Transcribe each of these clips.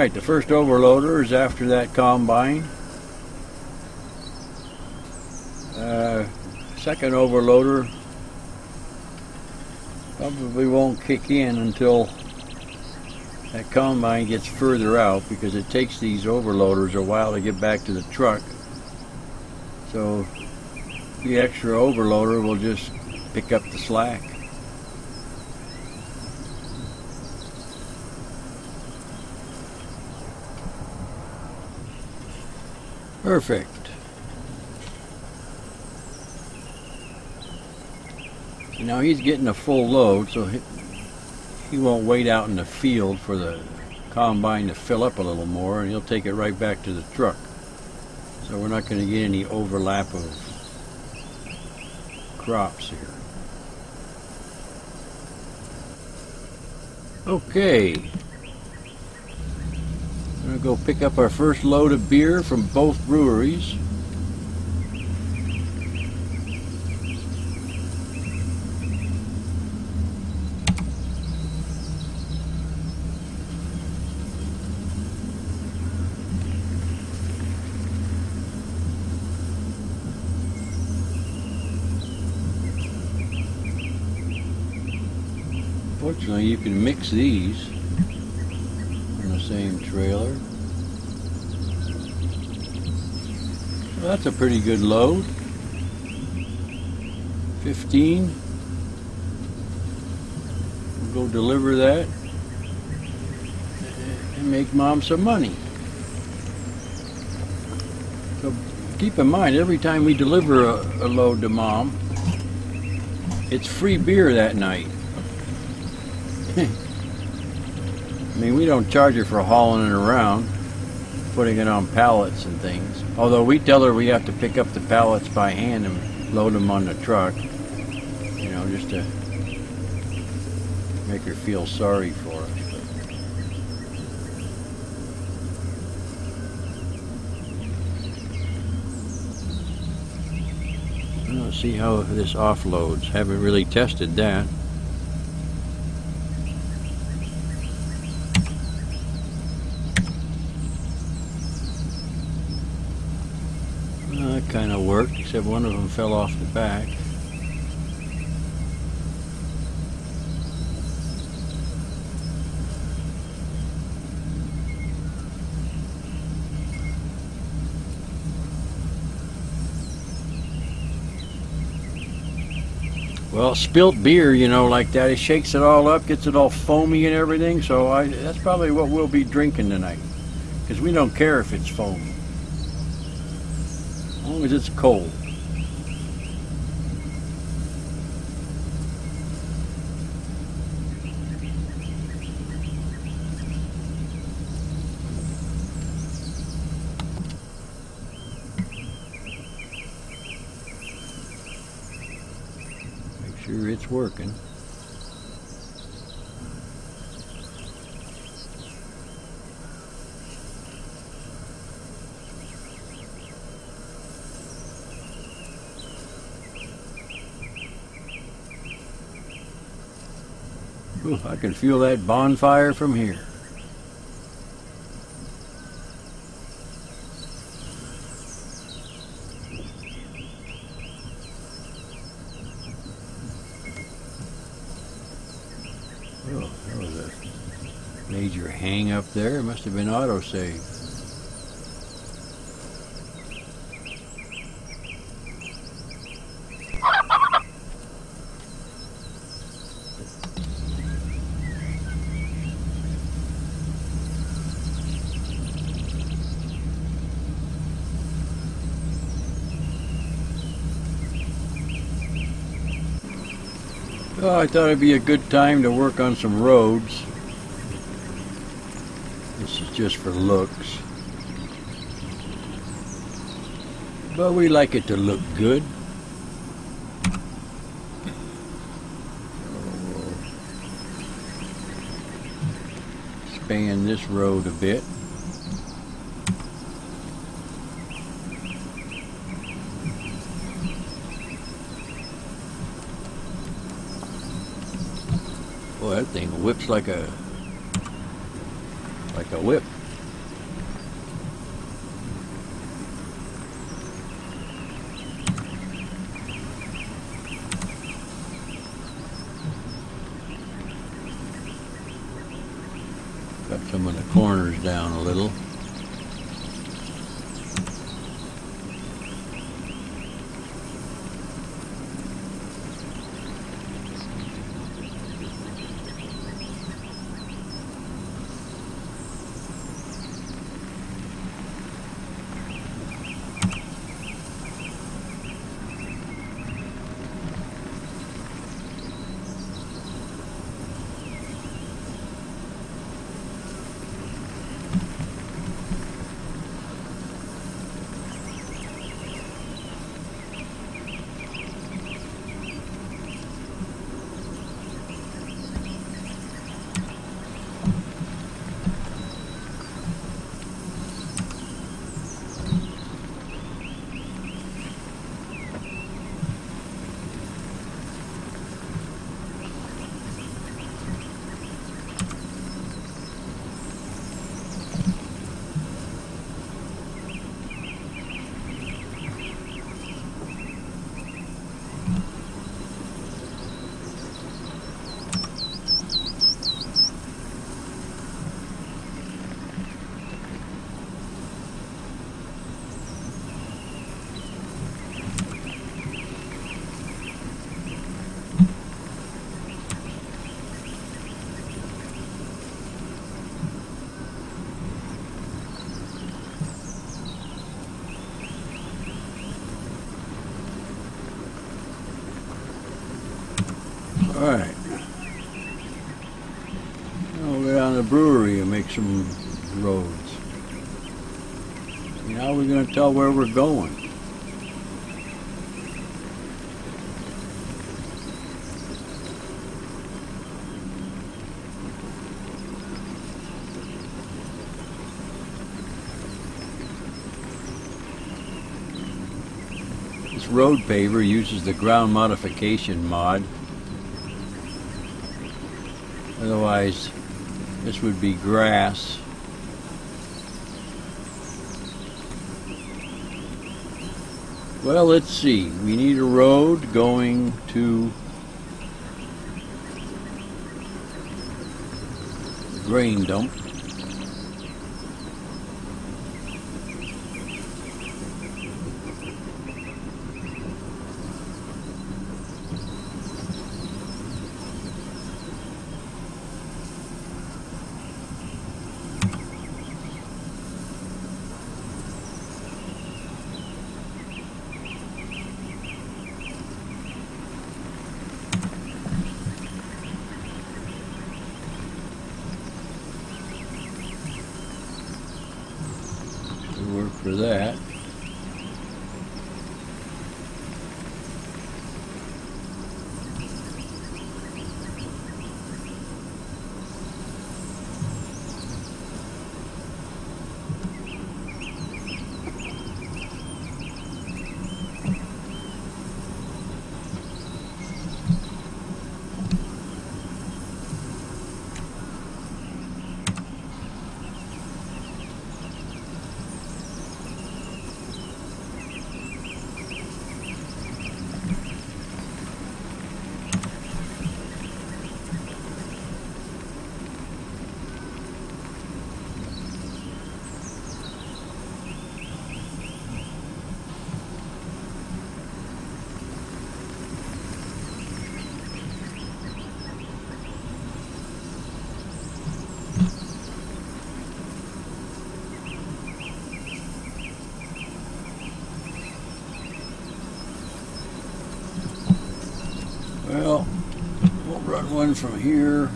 Alright, the first overloader is after that combine. Second overloader probably won't kick in until that combine gets further out, because it takes these overloaders a while to get back to the truck. So the extra overloader will just pick up the slack. Perfect. Now he's getting a full load, so he won't wait out in the field for the combine to fill up a little more, and he'll take it right back to the truck. So we're not going to get any overlap of crops here. Okay. I'm going to go pick up our first load of beer from both breweries. Fortunately, you can mix these in the same trailer. Well, that's a pretty good load. 15. We'll go deliver that and make Mom some money. So keep in mind, every time we deliver a load to Mom, it's free beer that night. I mean, we don't charge her for hauling it around, putting it on pallets and things. Although we tell her we have to pick up the pallets by hand and load them on the truck. You know, just to make her feel sorry for us. Let's see how this offloads. Haven't really tested that. That kind of worked, except one of them fell off the back. Well, spilt beer, you know, like that, it shakes it all up, gets it all foamy and everything, so that's probably what we'll be drinking tonight. Because we don't care if it's foamy, as long as it's cold. Make sure it's working. Ooh, I can feel that bonfire from here. Oh, that was a major hang up there. It must have been autosave. Well, I thought it'd be a good time to work on some roads. This is just for looks. But we like it to look good. Span this road a bit. Boy, that thing whips like a whip. some of the corners down a little. Alright, now we'll go down to the brewery and make some roads. Now we're going to tell where we're going. This road paver uses the ground modification mod. Otherwise, this would be grass. Well, let's see. We need a road going to the grain dump. Work for that. Well, we'll run one from here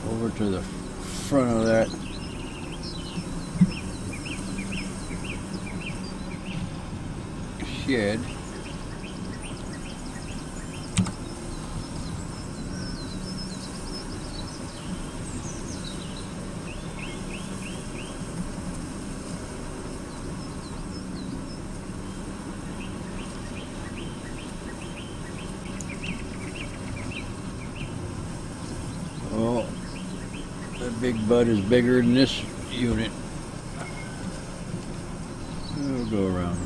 over to the front of that shed. Oh, that big bud is bigger than this unit. We'll go around them.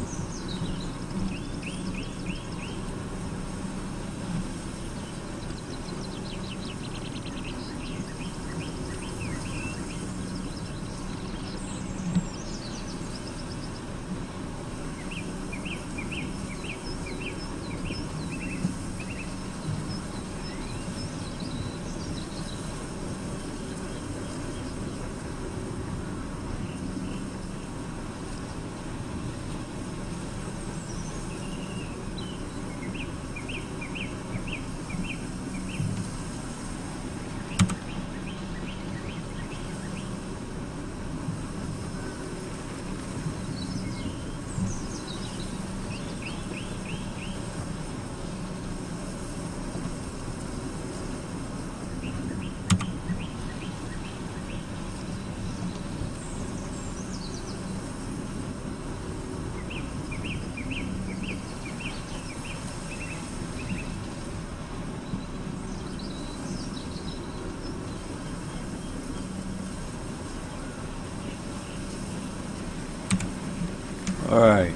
All right.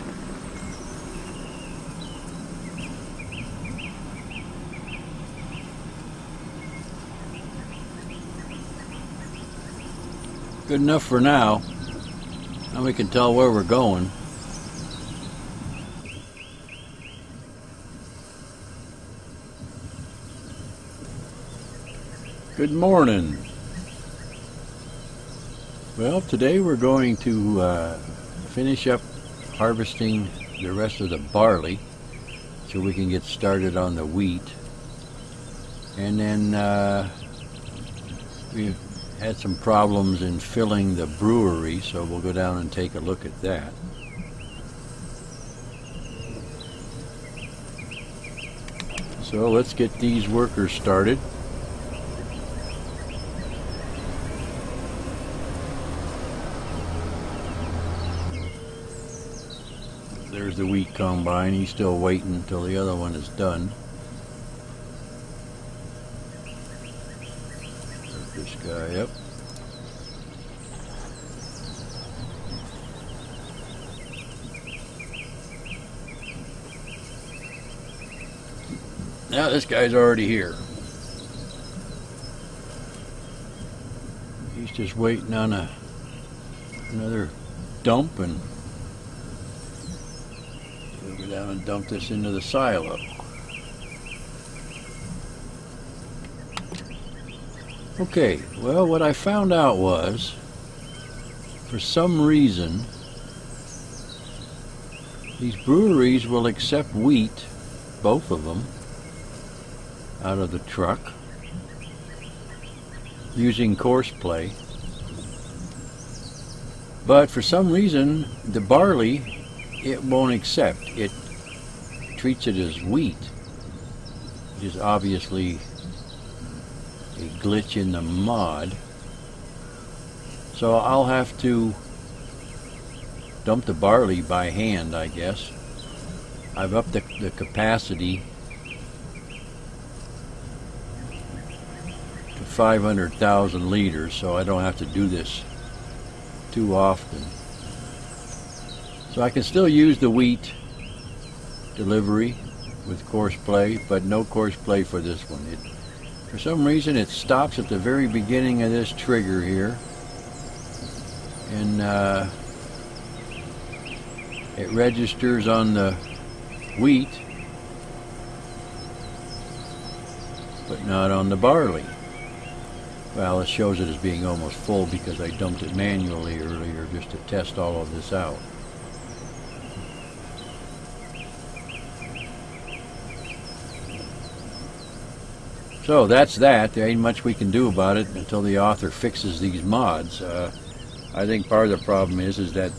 Good enough for now. Now we can tell where we're going. Good morning. Well, today we're going to finish up harvesting the rest of the barley so we can get started on the wheat. And then we've had some problems in filling the brewery, so we'll go down and take a look at that. So let's get these workers started. There's the wheat combine. He's still waiting until the other one is done. There's this guy up. Now this guy's already here. He's just waiting on another dump, and we'll go down and dump this into the silo. Okay, well, what I found out was, for some reason, these breweries will accept wheat, both of them, out of the truck using coarse play, but for some reason the barley it won't accept. It treats it as wheat, which is obviously a glitch in the mod. So I'll have to dump the barley by hand, I guess. I've upped the capacity to 500,000 liters, so I don't have to do this too often. So I can still use the wheat delivery with coarse play, but no coarse play for this one. For some reason it stops at the very beginning of this trigger here, and it registers on the wheat but not on the barley. Well, it shows it as being almost full because I dumped it manually earlier just to test all of this out. So that's that. There ain't much we can do about it until the author fixes these mods. I think part of the problem is that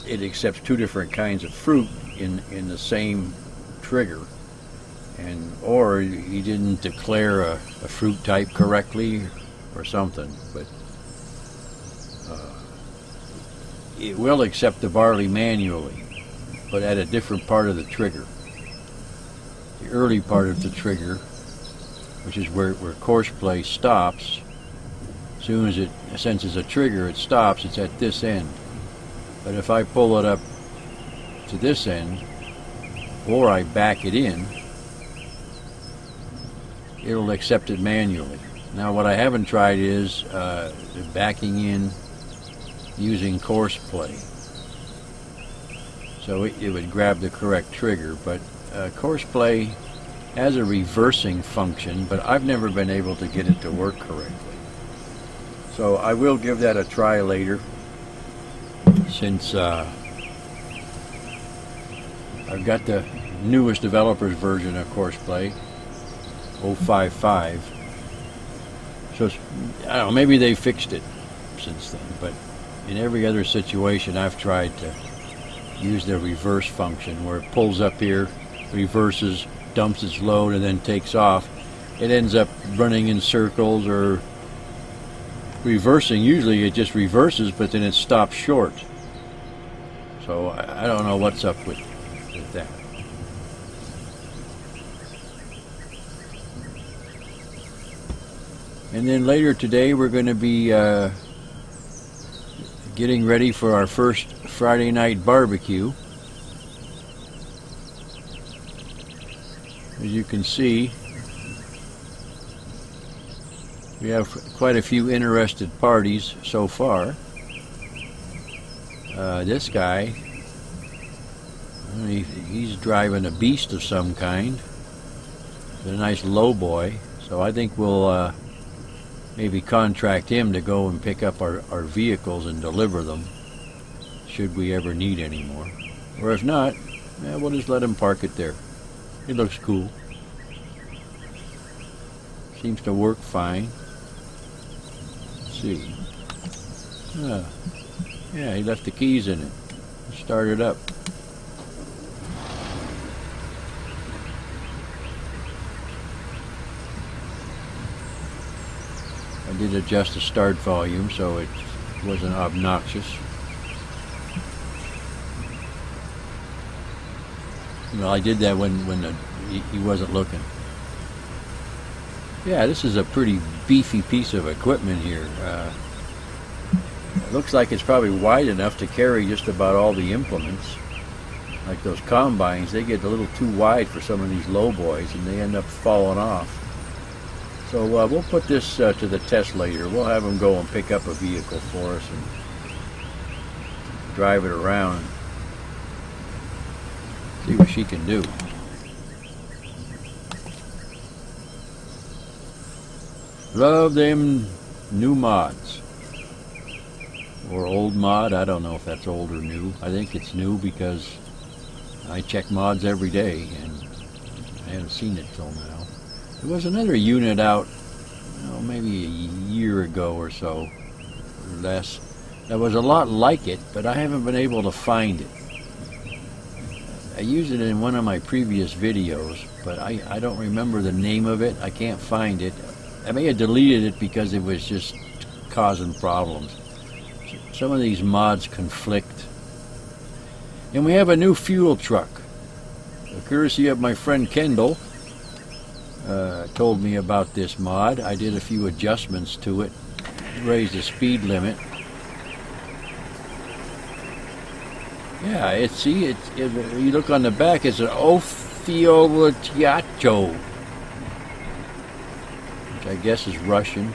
it accepts two different kinds of fruit in the same trigger, or he didn't declare a fruit type correctly or something. But it will accept the barley manually, but at a different part of the trigger. The early part of the trigger, which is where coarse play stops. As soon as it senses a trigger, it stops. It's at this end. But if I pull it up to this end, or I back it in, it'll accept it manually. Now what I haven't tried is backing in using coarse play. So it would grab the correct trigger, but coarse play has a reversing function, but I've never been able to get it to work correctly. So I will give that a try later, since I've got the newest developer's version of coarse play, 0.55. So I don't know, maybe they fixed it since then, but in every other situation I've tried to use the reverse function where it pulls up here, reverses, dumps its load, and then takes off. It ends up running in circles or reversing. Usually it just reverses, but then it stops short. So I don't know what's up with that. And then later today we're going to be getting ready for our first Friday night barbecue. As you can see, we have quite a few interested parties so far. This guy, he's driving a beast of some kind. It's a nice low boy, so I think we'll maybe contract him to go and pick up our vehicles and deliver them, should we ever need any more. Or if not, yeah, we'll just let him park it there. It looks cool. Seems to work fine. Let's see. Yeah, he left the keys in it. Start it up. I did adjust the start volume so it wasn't obnoxious. Well, I did that when he wasn't looking. Yeah, this is a pretty beefy piece of equipment here. It looks like it's probably wide enough to carry just about all the implements. Like those combines, they get a little too wide for some of these low boys and they end up falling off. So we'll put this to the test later. We'll have them go and pick up a vehicle for us and drive it around and see what she can do. Love them new mods. Or old mod, I don't know if that's old or new. I think it's new because I check mods every day and I haven't seen it till now. There was another unit out, maybe a year ago or so, or less, that was a lot like it, but I haven't been able to find it. I used it in one of my previous videos, but I don't remember the name of it. I can't find it. I may have deleted it because it was just causing problems. Some of these mods conflict. And we have a new fuel truck. Courtesy of my friend Kendall. Told me about this mod. I did a few adjustments to it. Raised the speed limit. Yeah, you look on the back, it's an Offiolatiacho, which I guess is Russian.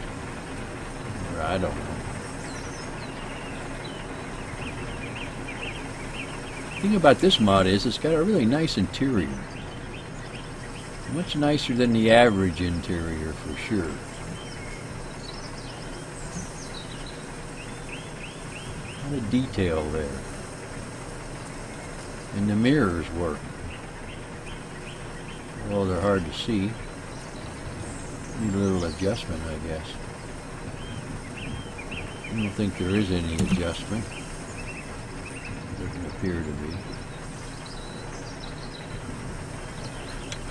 Or I don't know. The thing about this mod is it's got a really nice interior. Much nicer than the average interior, for sure. A lot of detail there. And the mirrors work. Well, they're hard to see. Need a little adjustment, I guess. I don't think there is any adjustment. Doesn't appear to be.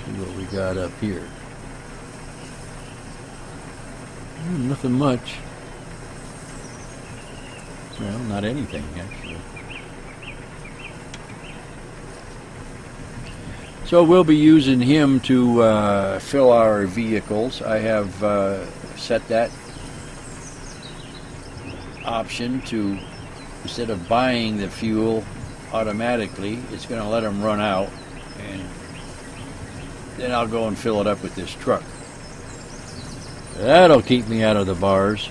See what we got up here. Nothing much. Well, not anything, actually. So we'll be using him to fill our vehicles. I have set that option to, instead of buying the fuel automatically, it's going to let them run out, and then I'll go and fill it up with this truck. That'll keep me out of the bars.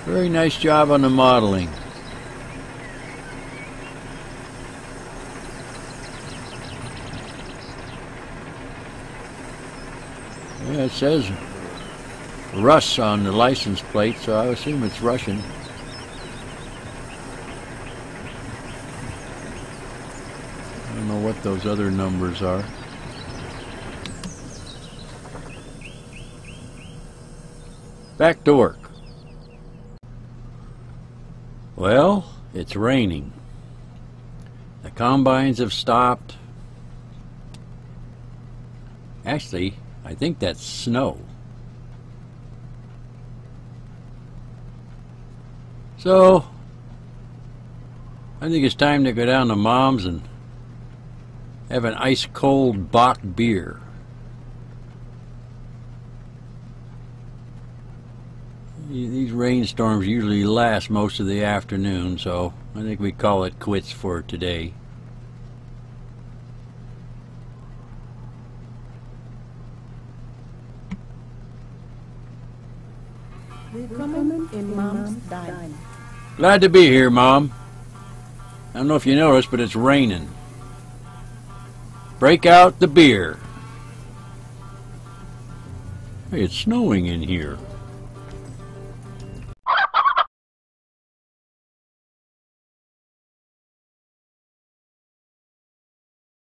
Very nice job on the modeling. Yeah, it says Rus on the license plate, so I assume it's Russian. I don't know what those other numbers are. Back to work. Well, it's raining. The combines have stopped. Actually, I think that's snow. So, I think it's time to go down to Mom's and have an ice-cold Bock beer. These rainstorms usually last most of the afternoon, so I think we call it quits for today. Willkommen in Mom's Diner. Glad to be here, Mom. I don't know if you noticed, but it's raining. Break out the beer. Hey, it's snowing in here.